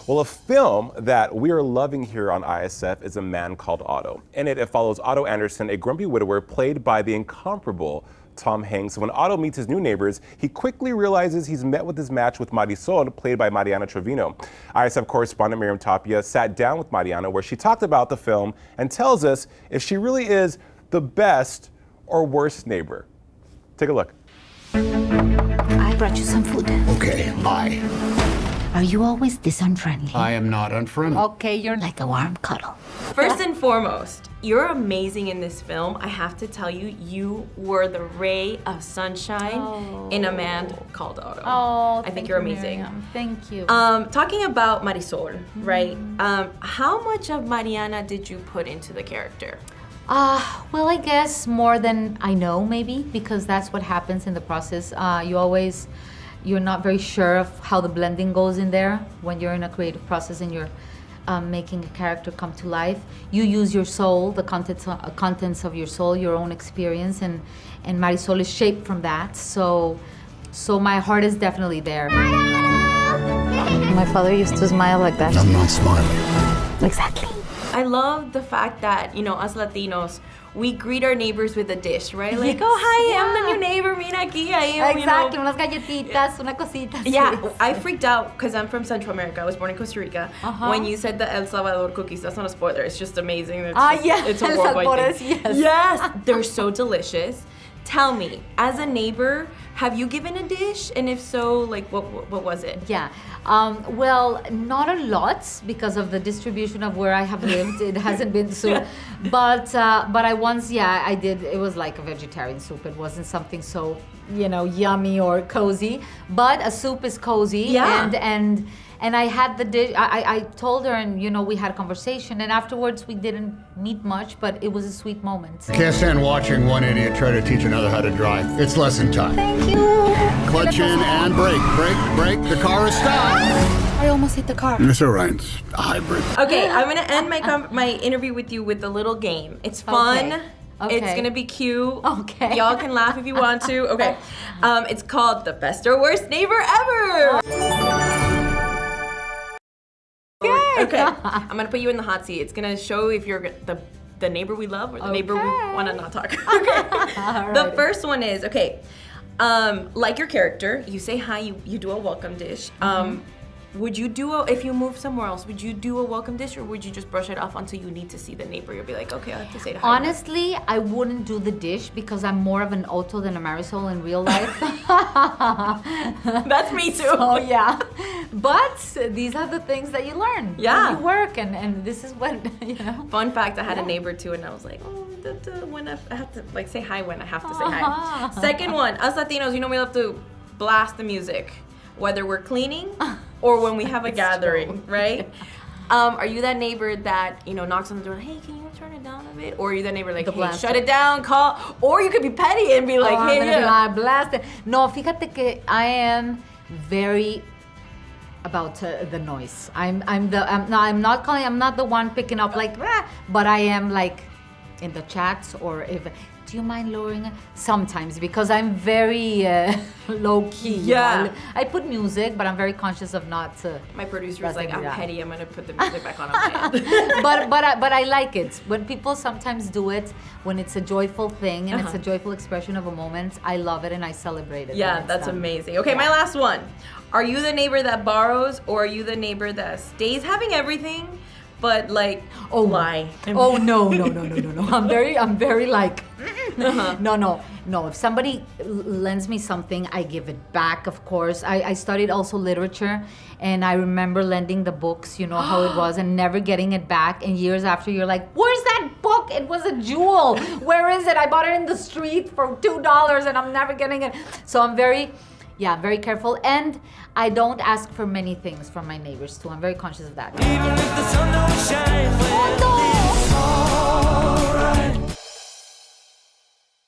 Well, a film that we are loving here on ISF is A Man Called Otto. In it, it follows Otto Anderson, a grumpy widower played by the incomparable Tom Hanks. When Otto meets his new neighbors, he quickly realizes he's met with his match with Marisol, played by Mariana Treviño. ISF correspondent Miriam Tapia sat down with Mariana, where she talked about the film and tells us if she really is the best or worst neighbor. Take a look. I brought you some food. Okay, bye. Are you always this unfriendly? I am not unfriendly. Okay, you're like a warm cuddle. First and foremost, you're amazing in this film. I have to tell you, you were the ray of sunshine in A Man Called Otto. Oh, I think you're amazing. Miriam. Thank you. Talking about Marisol, right? How much of Mariana did you put into the character? Well, I guess more than I know, maybe, because that's what happens in the process. You're not very sure of how the blending goes in there when you're in a creative process and you're making a character come to life. You use your soul, the contents of your soul, your own experience, and Marisol is shaped from that. So my heart is definitely there. My father used to smile like that. I'm not smiling. Exactly. I love the fact that, you know, us Latinos, we greet our neighbors with a dish, right? Like, oh, hi, I'm the new neighbor, mira aquí, Exactly, unas galletitas, una cosita. Yeah, I freaked out because I'm from Central America. I was born in Costa Rica. When you said the El Salvador cookies, that's not a spoiler. It's just amazing. It's a worldwide thing. Yes, they're so delicious. Tell me, as a neighbor, have you given a dish? And if so, like, what was it? Yeah, well, not a lot because of the distribution of where I have lived. It hasn't been so, but I once, I did. It was like a vegetarian soup. It wasn't something so, yummy or cozy. But a soup is cozy. Yeah. And I had the dish. I told her, and we had a conversation. And afterwards, we didn't meet much, but it was a sweet moment. Can't stand watching one idiot try to teach another how to drive. It's lesson time. Thank you. Clutch in and brake, brake. The car is stopped. I almost hit the car. It's all right. It's a hybrid. Okay, I'm gonna end my interview with you with a little game. It's fun. Okay. It's gonna be cute. Okay. Y'all can laugh if you want to. Okay. It's called The Best or Worst Neighbor Ever. Okay, I'm gonna put you in the hot seat. It's gonna show if you're the neighbor we love or the neighbor we wanna not talk. Okay. The first one is, like your character, you say hi, you do a welcome dish. Would you do if you move somewhere else, would you do a welcome dish or would you just brush it off until you need to see the neighbor? You'll be like, okay, I have to say hi. Honestly, I wouldn't do the dish because I'm more of an Otto than a Marisol in real life. That's me too. Oh yeah, but these are the things that you learn. Yeah. When you work and this is what, Fun fact, I had a neighbor too and I was like, when I have to say hi when I have to say hi. Second one, us Latinos, we love to blast the music, whether we're cleaning or when we have a gathering, right? Are you that neighbor that, knocks on the door, hey, can you turn it down a bit? Or are you that neighbor like, hey, shut it down, call? Or you could be petty and be like, hey, I'm gonna be blast it. No, fíjate que I am very about the noise. I'm not the one picking up like, but I am like in the chats or if. Do you mind lowering it? Sometimes, because I'm very low key. Yeah. I put music, but I'm very conscious of not. My producer is like, I'm petty. I'm gonna put the music back on my end. but I like it when people sometimes do it when it's a joyful thing and it's a joyful expression of a moment. I love it and I celebrate it. Yeah, that's amazing. Okay, my last one. Are you the neighbor that borrows or are you the neighbor that stays having everything? But like, lie. Oh no. I'm very like, no. If somebody lends me something, I give it back. Of course, I studied also literature, and I remember lending the books. How it was, and never getting it back. And years after, you're like, "Where's that book? It was a jewel. Where is it? I bought it in the street for $2, and I'm never getting it." So I'm very careful, and I don't ask for many things from my neighbors too. I'm very conscious of that. Even if the sun don't shine,